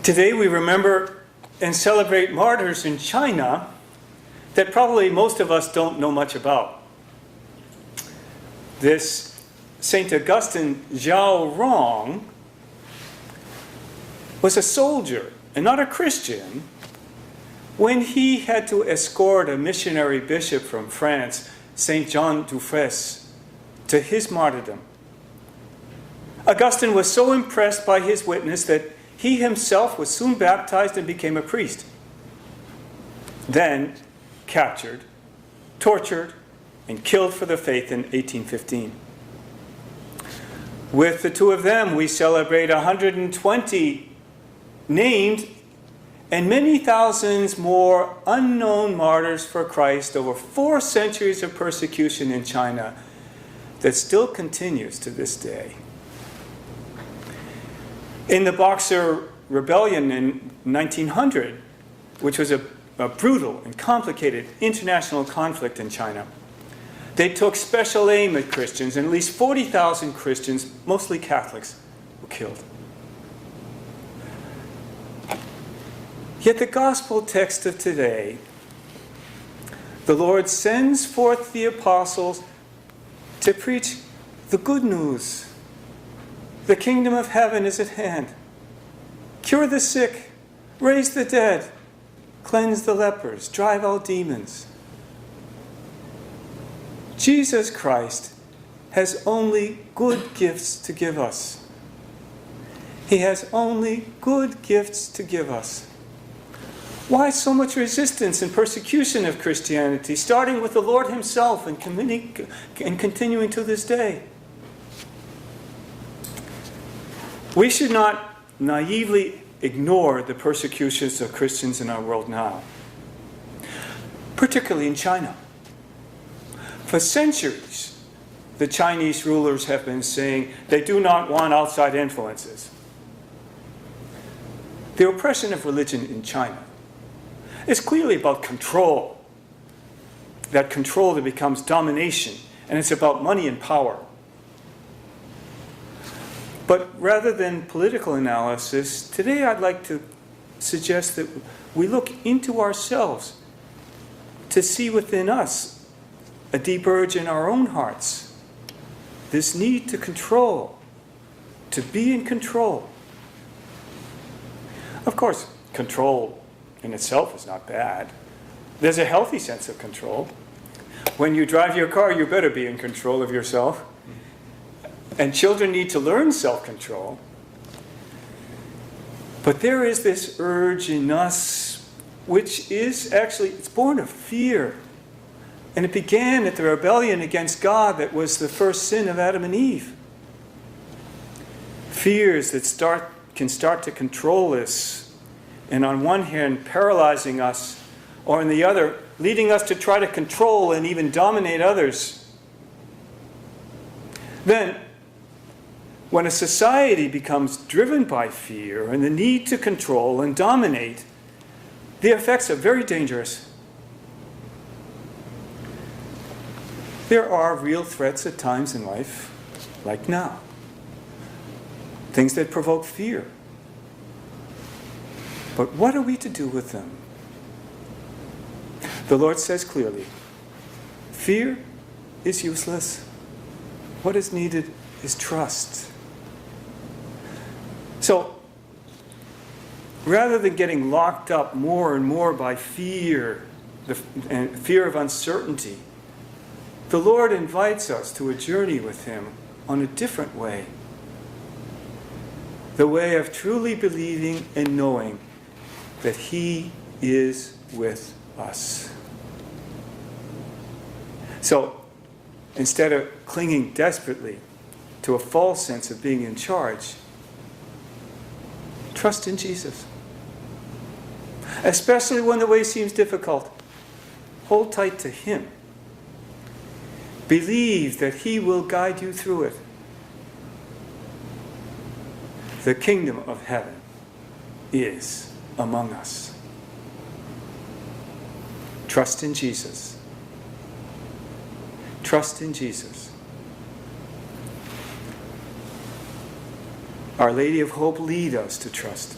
Today we remember and celebrate martyrs in China that probably most of us don't know much about. This St. Augustine Zhao Rong was a soldier and not a Christian when he had to escort a missionary bishop from France, St. John Dufresne, to his martyrdom. Augustine was so impressed by his witness that he himself was soon baptized and became a priest. Then captured, tortured, and killed for the faith in 1815. With the two of them, we celebrate 120 named and many thousands more unknown martyrs for Christ over 4 centuries of persecution in China that still continues to this day. In the Boxer Rebellion in 1900, which was a brutal and complicated international conflict in China, they took special aim at Christians, and at least 40,000 Christians, mostly Catholics, were killed. Yet the gospel text of today, the Lord sends forth the apostles to preach the good news. The kingdom of heaven is at hand. Cure the sick, raise the dead, cleanse the lepers, drive out demons. Jesus Christ has only good gifts to give us. He has only good gifts to give us. Why so much resistance and persecution of Christianity, starting with the Lord himself and continuing to this day? We should not naively ignore the persecutions of Christians in our world now, particularly in China. For centuries, the Chinese rulers have been saying they do not want outside influences. The oppression of religion in China is clearly about control. That control that becomes domination, and it's about money and power. But rather than political analysis, today I'd like to suggest that we look into ourselves to see within us a deep urge in our own hearts, this need to control, to be in control. Of course, control in itself is not bad. There's a healthy sense of control. When you drive your car, you better be in control of yourself. And children need to learn self-control. But there is this urge in us, which is actually, it's born of fear. And it began at the rebellion against God that was the first sin of Adam and Eve. Fears that can start to control us, and on one hand paralyzing us, or on the other leading us to try to control and even dominate others. Then, when a society becomes driven by fear and the need to control and dominate, the effects are very dangerous. There are real threats at times in life, like now. Things that provoke fear. But what are we to do with them? The Lord says clearly, fear is useless. What is needed is trust. So, rather than getting locked up more and more by fear, and fear of uncertainty, the Lord invites us to a journey with him on a different way. The way of truly believing and knowing that he is with us. So, instead of clinging desperately to a false sense of being in charge, trust in Jesus. Especially when the way seems difficult, hold tight to him. Believe that he will guide you through it. The kingdom of heaven is among us. Trust in Jesus. Trust in Jesus. Our Lady of Hope, lead us to trust.